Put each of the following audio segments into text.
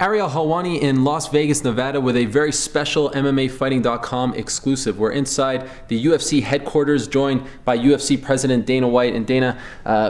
Ariel, Helwani in Las Vegas, Nevada with a very special MMAfighting.com exclusive. We're inside the UFC headquarters, joined by UFC President Dana White. And Dana,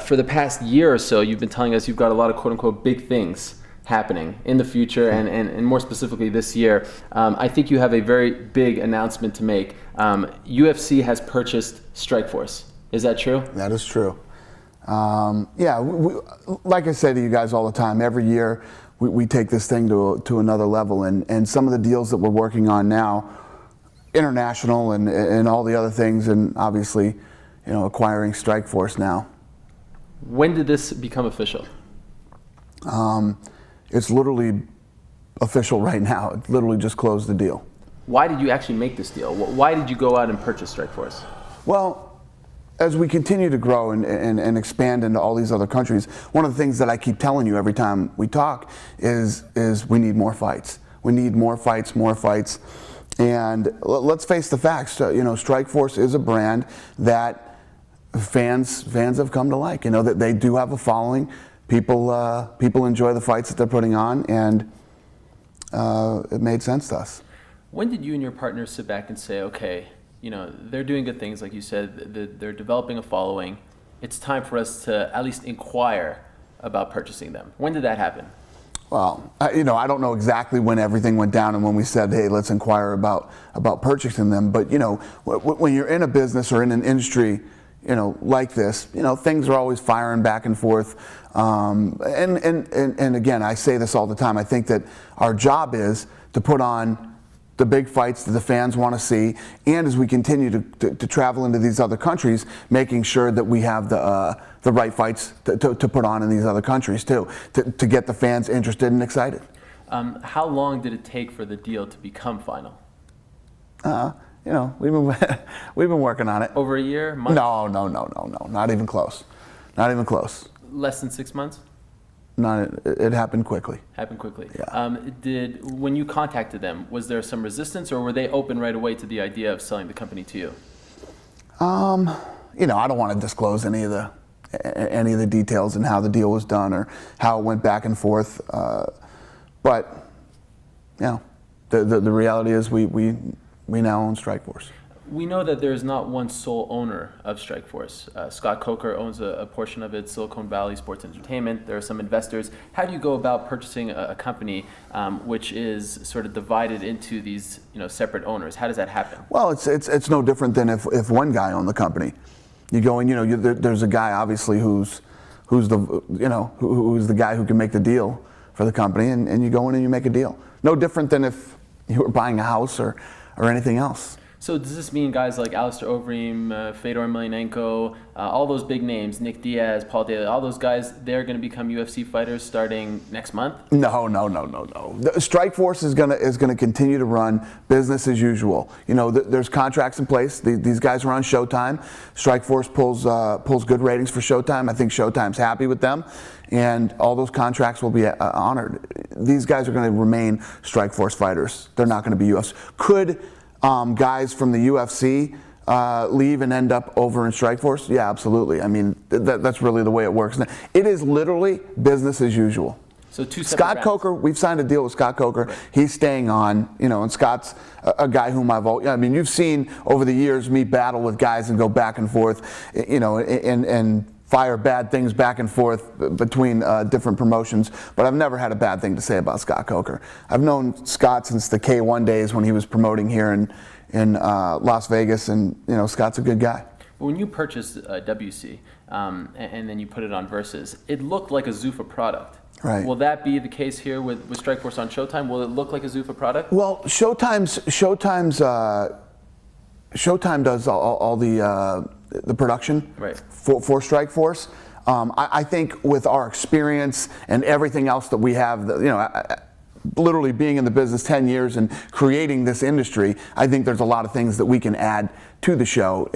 for the past year or so, you've been telling us you've got a lot of quote-unquote big things happening in the future and more specifically this year. I think you have a very big announcement to make. UFC has purchased Strikeforce. Is that true? That is true. Like I say to you guys all the time, every year we take this thing to another level, and some of the deals that we're working on now, international and all the other things, and obviously, acquiring Strikeforce now. When did this become official? It's literally official right now. It literally just closed the deal. Why did you actually make this deal? Why did you go out and purchase Strikeforce? Well, as we continue to grow and expand into all these other countries, one of the things that I keep telling you every time we talk is we need more fights. We need more fights. And let's face the facts. Strikeforce is a brand that fans have come to like. That they do have a following. People enjoy the fights that they're putting on, and it made sense to us. When did you and your partners sit back and say, okay, they're doing good things, like you said, they're developing a following. It's time for us to at least inquire about purchasing them. When did that happen? Well, I don't know exactly when everything went down and when we said, hey, let's inquire about purchasing them. But, when you're in a business or in an industry, like this, things are always firing back and forth. And again, I say this all the time. I think that our job is to put on the big fights that the fans want to see, and as we continue to travel into these other countries, making sure that we have the right fights to put on in these other countries too, to get the fans interested and excited. How long did it take for the deal to become final? We've been working on it. Over a year? Month? No, not even close. Not even close. Less than 6 months? It happened quickly. Yeah. When you contacted them, was there some resistance, or were they open right away to the idea of selling the company to you? I don't want to disclose any of the details and how the deal was done or how it went back and forth. But the reality is we now own Strikeforce. We know that there is not one sole owner of Strikeforce. Scott Coker owns a portion of it, Silicon Valley Sports Entertainment. There are some investors. How do you go about purchasing a company which is sort of divided into these separate owners? How does that happen? Well, it's no different than if one guy owned the company. You go in, there's a guy obviously who's the guy who can make the deal for the company, and you go in and you make a deal. No different than if you were buying a house or anything else. So does this mean guys like Alistair Overeem, Fedor Emelianenko, all those big names, Nick Diaz, Paul Daly, all those guys, they're going to become UFC fighters starting next month? No. The Strikeforce is going to continue to run business as usual. There's contracts in place. These guys are on Showtime. Strikeforce pulls good ratings for Showtime. I think Showtime's happy with them, and all those contracts will be honored. These guys are going to remain Strikeforce fighters. They're not going to be UFC. Could guys from the UFC leave and end up over in Strikeforce? Yeah, absolutely. I mean, that's really the way it works. It is literally business as usual. So two separate Scott brands. Coker, we've signed a deal with Scott Coker. Right. He's staying on, and Scott's a guy whom you've seen over the years me battle with guys and go back and forth, and fire bad things back and forth between different promotions, but I've never had a bad thing to say about Scott Coker. I've known Scott since the K1 days when he was promoting here in Las Vegas, and Scott's a good guy. When you purchased WC and then you put it on Versus, it looked like a Zuffa product. Right. Will that be the case here with Strikeforce on Showtime? Will it look like a Zuffa product? Well, Showtime does all the production, right, for Strikeforce. I think with our experience and everything else that we have, literally being in the business 10 years and creating this industry, I think there's a lot of things that we can add to the show.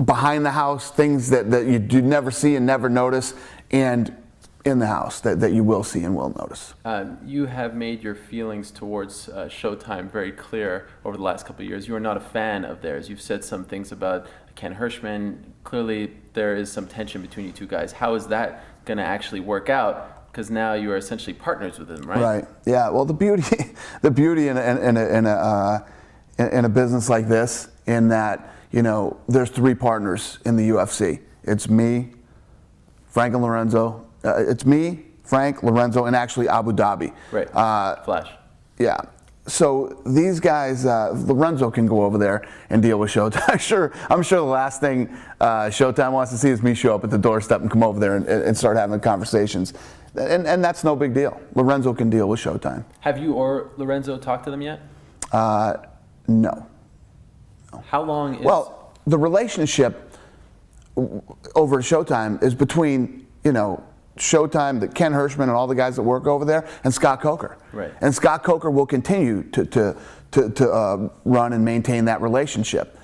Behind the house, things that you do never see and never notice, and in the house that you will see and will notice. You have made your feelings towards Showtime very clear over the last couple of years. You are not a fan of theirs. You've said some things about Ken Hirschman. Clearly, there is some tension between you two guys. How is that going to actually work out because now you are essentially partners with them, right? Right. Yeah. Well, the beauty in a business like this, in that, you know, there's 3 partners in the UFC. It's me, Frank and Lorenzo. It's me, Frank, Lorenzo, and actually Abu Dhabi. Right. Flash. Yeah. So these guys, Lorenzo can go over there and deal with Showtime. I'm sure the last thing Showtime wants to see is me show up at the doorstep and come over there and start having conversations. And that's no big deal. Lorenzo can deal with Showtime. Have you or Lorenzo talked to them yet? No. How long is... Well, the relationship over at Showtime is between, you know, Showtime, Ken Hirschman and all the guys that work over there, and Scott Coker. Right. And Scott Coker will continue to run and maintain that relationship.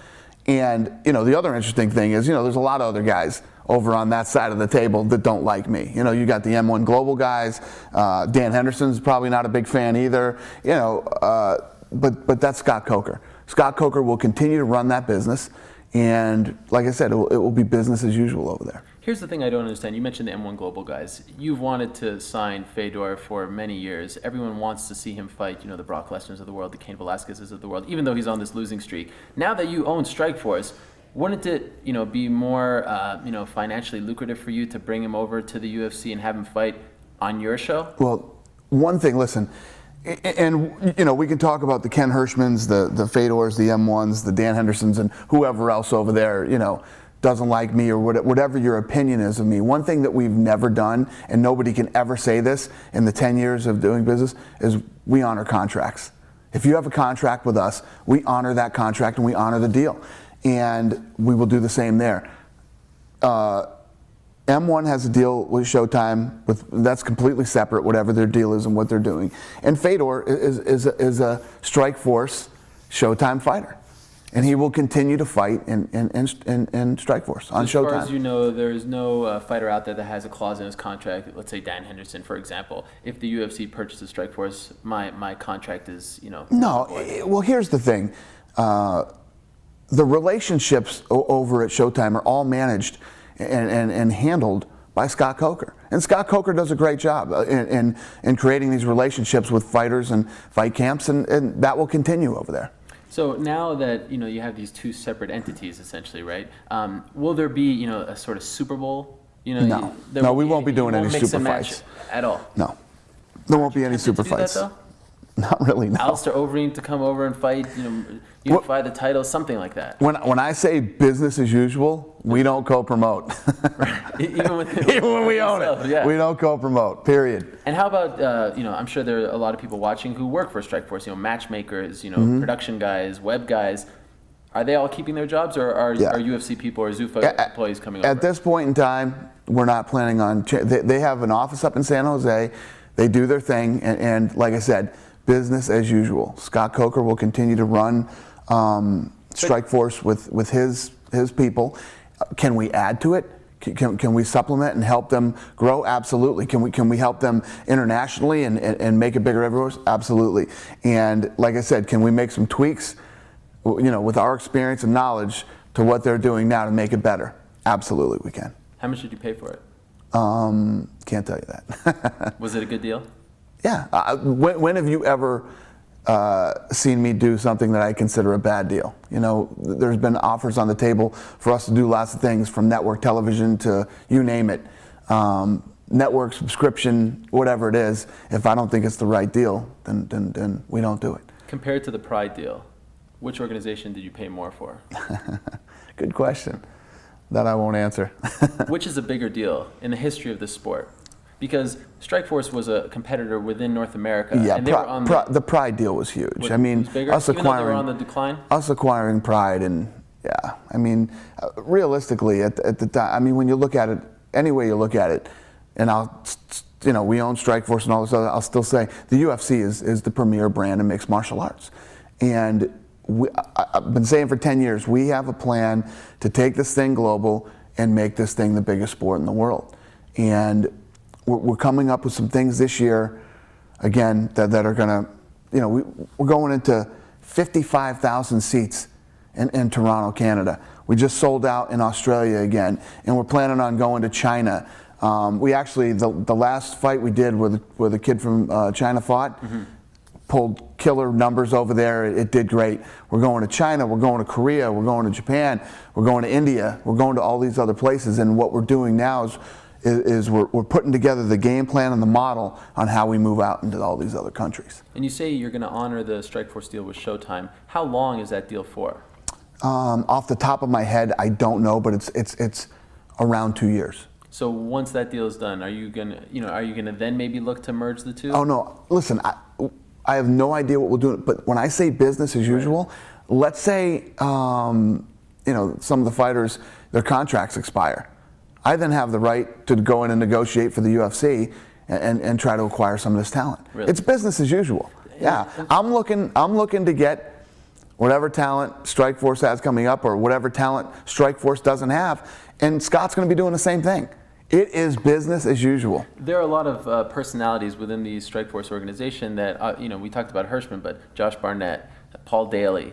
And, you know, the other interesting thing is, you know, there's a lot of other guys over on that side of the table that don't like me. You know, you got the M1 Global guys. Dan Henderson's probably not a big fan either. You know, but that's Scott Coker. Scott Coker will continue to run that business, and like I said, it will be business as usual over there. Here's the thing I don't understand. You mentioned the M1 Global guys. You've wanted to sign Fedor for many years. Everyone wants to see him fight, you know, the Brock Lesnar's of the world, the Cain Velasquez's of the world, even though he's on this losing streak. Now that you own Strikeforce, wouldn't it, you know, be more, you know, financially lucrative for you to bring him over to the UFC and have him fight on your show? Well, one thing, listen, and, you know, we can talk about the Ken Hirschmans, the Fedors, the M1s, the Dan Hendersons, and whoever else over there, you know, doesn't like me, or whatever your opinion is of me. One thing that we've never done, and nobody can ever say this in the 10 years of doing business, is we honor contracts. If you have a contract with us, we honor that contract and we honor the deal. And we will do the same there. M1 has a deal with Showtime, that's completely separate, whatever their deal is and what they're doing. And Fedor is a Strikeforce Showtime fighter. And he will continue to fight in Strikeforce on Showtime. As far as you know, there is no fighter out there that has a clause in his contract. Let's say Dan Henderson, for example. If the UFC purchases Strikeforce, my contract is, you know. No. Well, here's the thing. The relationships over at Showtime are all managed and handled by Scott Coker. And Scott Coker does a great job in creating these relationships with fighters and fight camps, and that will continue over there. So now that, you know, you have these 2 separate entities essentially, right? Will there be, you know, a sort of Super Bowl? You know, no, we won't be doing any super fights at all. No, there won't be any super fights. Not really, no. Alistair Overeem to come over and fight, you know, unify the title, something like that. When I say business as usual, we don't co-promote. Even when we own it, yeah. We don't co-promote, period. And how about, you know, I'm sure there are a lot of people watching who work for Strikeforce, you know, matchmakers, you know, production guys, web guys. Are they all keeping their jobs, or are UFC people or Zuffa employees coming over? At this point in time, we're not planning on, they have an office up in San Jose. They do their thing, and like I said, business as usual. Scott Coker will continue to run Strikeforce with his people. Can we add to it? Can we supplement and help them grow? Absolutely. Can we help them internationally and make it bigger everywhere? Absolutely. And like I said, can we make some tweaks, you know, with our experience and knowledge to what they're doing now to make it better? Absolutely, we can. How much did you pay for it? Can't tell you that. Was it a good deal? Yeah. When have you ever seen me do something that I consider a bad deal? You know, there's been offers on the table for us to do lots of things, from network television to you name it. Network subscription, whatever it is. If I don't think it's the right deal, then we don't do it. Compared to the Pride deal, which organization did you pay more for? Good question. That I won't answer. Which is a bigger deal in the history of this sport? Because Strikeforce was a competitor within North America. Yeah, and they were on the Pride deal was huge. I mean, us even though they were on the decline? Us acquiring Pride, and yeah, I mean, realistically, at the time, I mean, when you look at it, any way you look at it, and you know, we own Strikeforce and all this other, I'll still say the UFC is the premier brand in mixed martial arts. And I've been saying for 10 years, we have a plan to take this thing global and make this thing the biggest sport in the world. And we're coming up with some things this year, again, that are going to, you know, we're going into 55,000 seats in Toronto, Canada. We just sold out in Australia again, and we're planning on going to China We actually, the last fight we did where the kid from China fought, pulled killer numbers over there. It did great. We're going to China, we're going to Korea, we're going to Japan, we're going to India, we're going to all these other places. And what we're doing now is we're putting together the game plan and the model on how we move out into all these other countries. And you say you're going to honor the Strikeforce deal with Showtime. How long is that deal for? Off the top of my head, I don't know, but it's around 2 years. So once that deal is done, are you gonna then maybe look to merge the two? Oh no! Listen, I have no idea what we'll do. But when I say business as usual, let's say some of the fighters, their contracts expire. I then have the right to go in and negotiate for the UFC and try to acquire some of this talent. Really? It's business as usual. Yeah, I'm looking to get whatever talent Strikeforce has coming up, or whatever talent Strikeforce doesn't have, and Scott's going to be doing the same thing. It is business as usual. There are a lot of personalities within the Strikeforce organization that, we talked about Hirschman, but Josh Barnett, Paul Daly,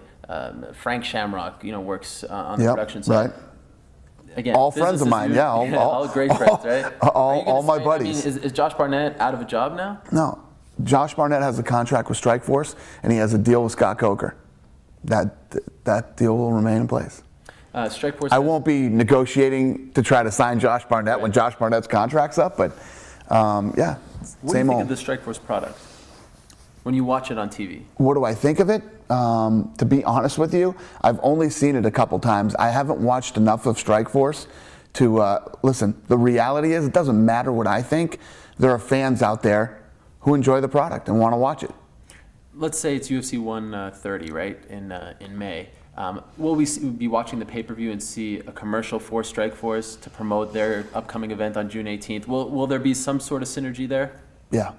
Frank Shamrock, works on the production side. Right. Again, all friends of mine, all great friends, right? All my buddies. Is Josh Barnett out of a job now? No. Josh Barnett has a contract with Strikeforce, and he has a deal with Scott Coker. That deal will remain in place. Strikeforce. I won't be negotiating to try to sign Josh Barnett when Josh Barnett's contract's up, but What do you same think old. of the Strikeforce product when you watch it on TV? What do I think of it? To be honest with you, I've only seen it a couple times. I haven't watched enough of Strikeforce to listen. The reality is, it doesn't matter what I think. There are fans out there who enjoy the product and want to watch it. Let's say it's UFC 130, right, in May. Will we be watching the pay-per-view and see a commercial for Strikeforce to promote their upcoming event on June 18th? Will there be some sort of synergy there? Yeah.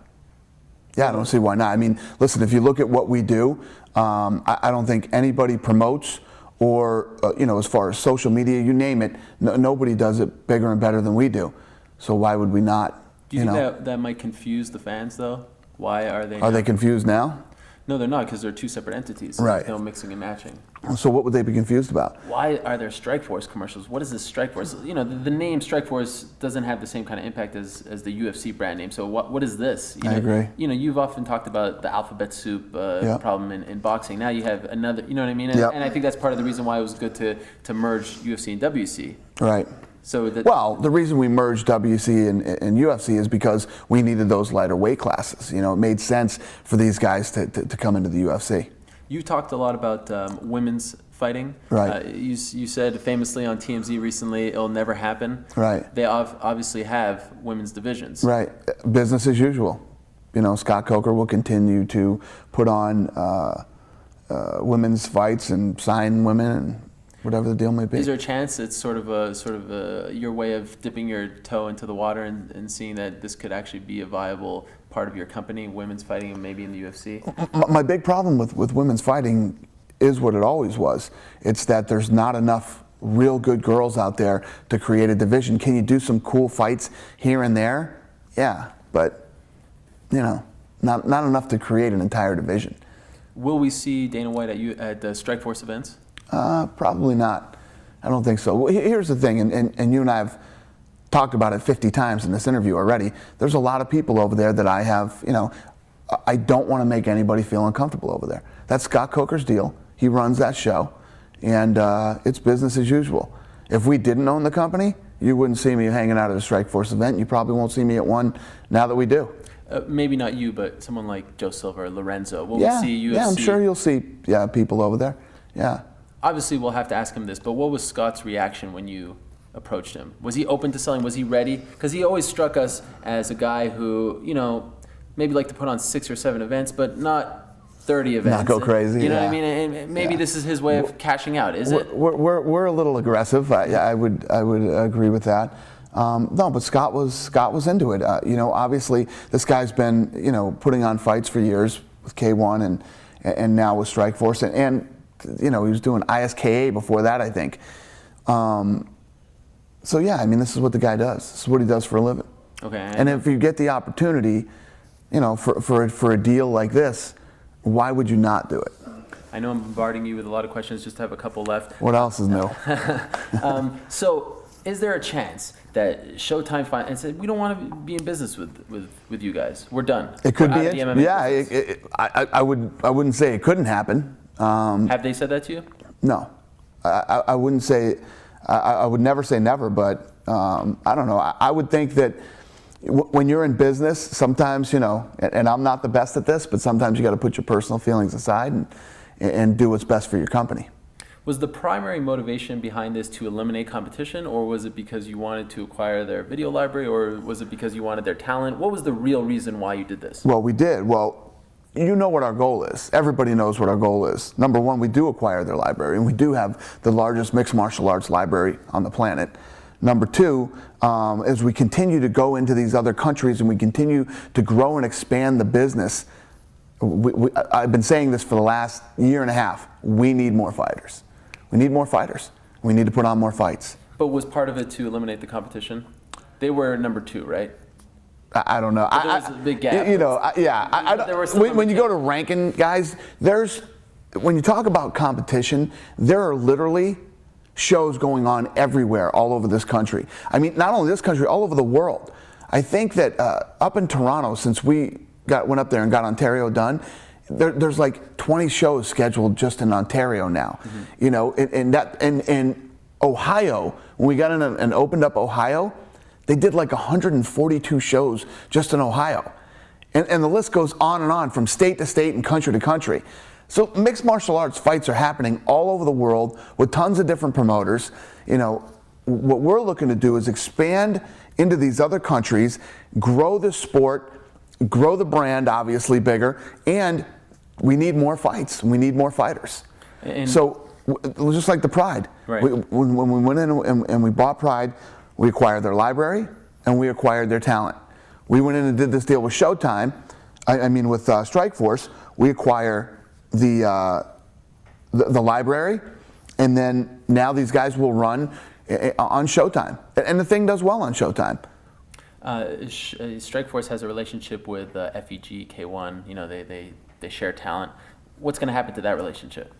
Yeah, I don't see why not. I mean, listen, if you look at what we do, I don't think anybody promotes or, as far as social media, you name it, nobody does it bigger and better than we do. So why would we not? Do you think that might confuse the fans, though? Why are they? Are they confused now? No, they're not, because they're two separate entities. So Right. there's no mixing and matching. So what would they be confused about? Why are there Strikeforce commercials? What is this Strikeforce? The name Strikeforce doesn't have the same kind of impact as the UFC brand name. So what is this? I agree. You've often talked about the alphabet soup problem in boxing. Now you have another, you know what I mean? And I think that's part of the reason why it was good to merge UFC and WC. Right. So well, the reason we merged WC and UFC is because we needed those lighter weight classes. It made sense for these guys to come into the UFC. You talked a lot about women's fighting. Right. You said famously on TMZ recently, it'll never happen. Right. They obviously have women's divisions. Right. Business as usual. Scott Coker will continue to put on women's fights and sign women and whatever the deal may be. Is there a chance it's sort of your way of dipping your toe into the water and seeing that this could actually be a viable part of your company, women's fighting, and maybe in the UFC? My big problem with women's fighting is what it always was. It's that there's not enough real good girls out there to create a division. Can you do some cool fights here and there? Yeah, but not enough to create an entire division. Will we see Dana White at the Strikeforce events? Probably not. I don't think so. Well, here's the thing, and you and I have talked about it 50 times in this interview already. There's a lot of people over there that I have, I don't want to make anybody feel uncomfortable over there. That's Scott Coker's deal. He runs that show, and it's business as usual. If we didn't own the company, you wouldn't see me hanging out at a Strikeforce event. You probably won't see me at one now that we do. Maybe not you, but someone like Joe Silva or Lorenzo. Will we see UFC? Yeah, I'm sure you'll see people over there. Yeah. Obviously, we'll have to ask him this, but what was Scott's reaction when you approached him? Was he open to selling? Was he ready? Because he always struck us as a guy who, maybe liked to put on 6 or 7 events, but not 30 events. Not go crazy. You know what I mean? And maybe this is his way of cashing out. Is it? We're a little aggressive. I would agree with that. No, but Scott was into it. Obviously this guy's been putting on fights for years with K1 and now with Strikeforce and he was doing ISKA before that, I think. So yeah, I mean, this is what the guy does. This is what he does for a living. Okay. And if you get the opportunity, for a deal like this, why would you not do it? I know I'm bombarding you with a lot of questions. Just have a couple left. What else is new? So Is there a chance that Showtime and said, we don't want to be in business with you guys. We're done. It could We're be. out of the MMA Yeah, business." I wouldn't say it couldn't happen. Have they said that to you? No, I wouldn't say. I would never say never, but I don't know. I would think that when you're in business, sometimes, and I'm not the best at this, but sometimes you got to put your personal feelings aside and do what's best for your company. Was the primary motivation behind this to eliminate competition, or was it because you wanted to acquire their video library, or was it because you wanted their talent? What was the real reason why you did this? Well, we did. Well, you know what our goal is. Everybody knows what our goal is. Number one, we do acquire their library, and we do have the largest mixed martial arts library on the planet. Number two, as we continue to go into these other countries and we continue to grow and expand the business, I've been saying this for the last year and a half, we need more fighters. We need more fighters. We need to put on more fights. But was part of it to eliminate the competition? They were number 2, right? I don't know. But there was a big gap. When you go to ranking guys, when you talk about competition, there are literally shows going on everywhere, all over this country. I mean, not only this country, all over the world. I think that up in Toronto, since we went up there and got Ontario done, there's like 20 shows scheduled just in Ontario now. Mm-hmm. In Ohio, when we got in and opened up Ohio, they did like 142 shows just in Ohio. And the list goes on and on from state to state and country to country. So mixed martial arts fights are happening all over the world with tons of different promoters. What we're looking to do is expand into these other countries, grow the sport, grow the brand obviously bigger, and we need more fights. We need more fighters. So just like the Pride, right. When we went in and we bought Pride, we acquired their library and we acquired their talent. We went in and did this deal with Showtime, with Strikeforce. We acquire the library, and then now these guys will run on Showtime, and the thing does well on Showtime. Strikeforce has a relationship with FEG, K1. They share talent. What's going to happen to that relationship?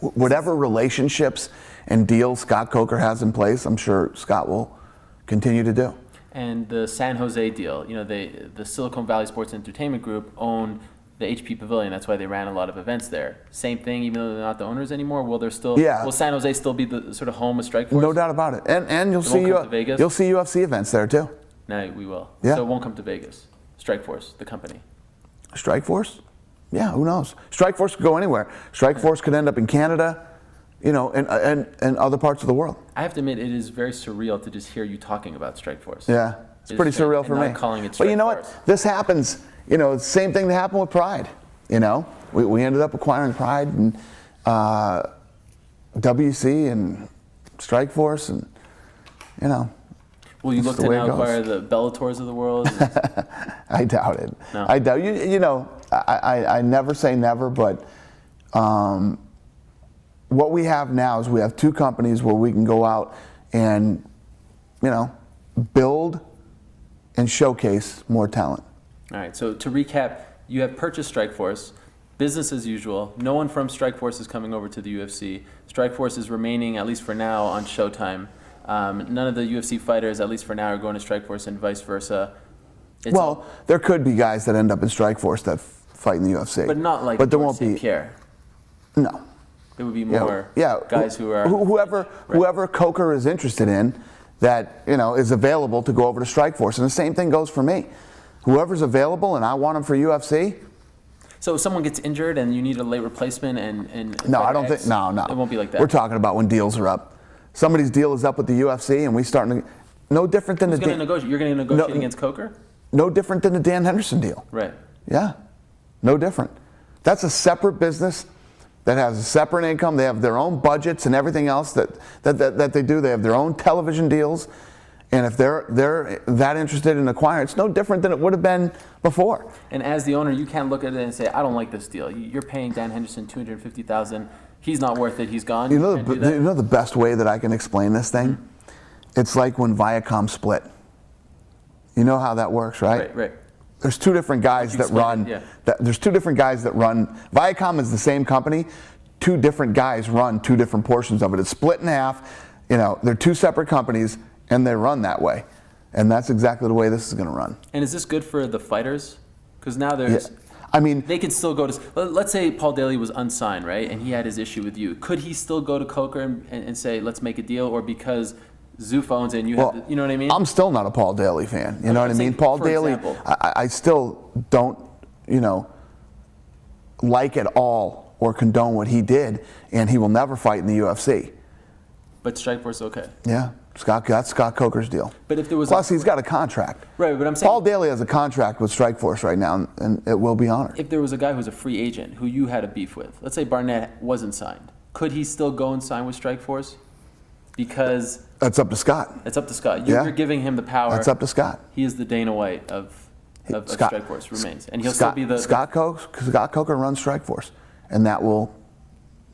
Whatever relationships and deals Scott Coker has in place, I'm sure Scott will continue to do. And the San Jose deal, the Silicon Valley Sports Entertainment Group own the HP Pavilion. That's why they ran a lot of events there. Same thing, even though they're not the owners anymore. Will San Jose still be the sort of home of Strikeforce? No doubt about it. And you'll see UFC events there too. No, we will. Yeah. So it won't come to Vegas. Strikeforce, the company. Strikeforce? Yeah, who knows? Strikeforce could go anywhere. Strikeforce could end up in Canada, and other parts of the world. I have to admit, it is very surreal to just hear you talking about Strikeforce. Yeah, it's pretty surreal for me. Not calling it Strikeforce. But you know what? This happens. The same thing that happened with Pride. We ended up acquiring Pride and WC and Strikeforce, and Will you look to now acquire the Bellators of the world? I doubt it. No. I doubt I never say never, but what we have now is we have 2 companies where we can go out and build and showcase more talent. All right, so to recap, you have purchased Strikeforce, business as usual. No one from Strikeforce is coming over to the UFC. Strikeforce is remaining, at least for now, on Showtime. None of the UFC fighters, at least for now, are going to Strikeforce and vice versa. There could be guys that end up in Strikeforce that fight in the UFC. But not like there won't be. Pierre. No. There would be more guys who are... Whoever Coker is interested in that is available to go over to Strikeforce. And the same thing goes for me. Whoever's available and I want them for UFC. So if someone gets injured and you need a late replacement and No, I don't think... No. It won't be like that. We're talking about when deals are up. Somebody's deal is up with the UFC and we start... No different than You're going to negotiate against Coker? No different than the Dan Henderson deal. Right. Yeah. No different. That's a separate business that has a separate income. They have their own budgets and everything else that they do. They have their own television deals. And if they're that interested in acquiring, it's no different than it would have been before. And as the owner, you can't look at it and say, I don't like this deal. You're paying Dan Henderson $250,000. He's not worth it. He's gone. You know the best way that I can explain this thing? Mm-hmm. It's like when Viacom split. You know how that works, right? Right. There's 2 different guys that run. Yeah. There's 2 different guys that run. Viacom is the same company. 2 different guys run 2 different portions of it. It's split in half. They're 2 separate companies. and they run that way. And that's exactly the way this is going to run. And is this good for the fighters? Because now there's, I mean, they can still go to, let's say Paul Daly was unsigned, right? And he had his issue with you. Could he still go to Coker and say, let's make a deal? Or because Zoof owns it and you have to, you know what I mean? I'm still not a Paul Daly fan. You know what I mean? Paul Daly, I still don't, like at all or condone what he did, and he will never fight in the UFC. But Strikeforce, okay. Yeah, that's Scott Coker's deal. But if there was Plus, he's got a contract. Right, but I'm saying Paul Daly has a contract with Strikeforce right now, and it will be honored. If there was a guy who's a free agent who you had a beef with, let's say Barnett wasn't signed, could he still go and sign with Strikeforce? Because that's up to Scott. It's up to Scott. You're giving him the power. That's up to Scott. He is the Dana White of Strikeforce remains, and he'll Scott, still be the Scott Coker runs Strikeforce, and that will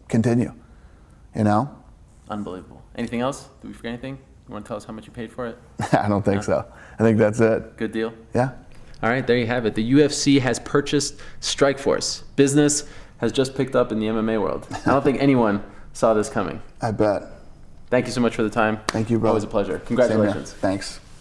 continue. Unbelievable. Anything else? Did we forget anything? You want to tell us how much you paid for it? I don't think so. I think that's it. Good deal. Yeah. All right, there you have it. The UFC has purchased Strikeforce. Business has just picked up in the MMA world. I don't think anyone saw this coming. I bet. Thank you so much for the time. Thank you, bro. Always a pleasure. Congratulations. Thanks.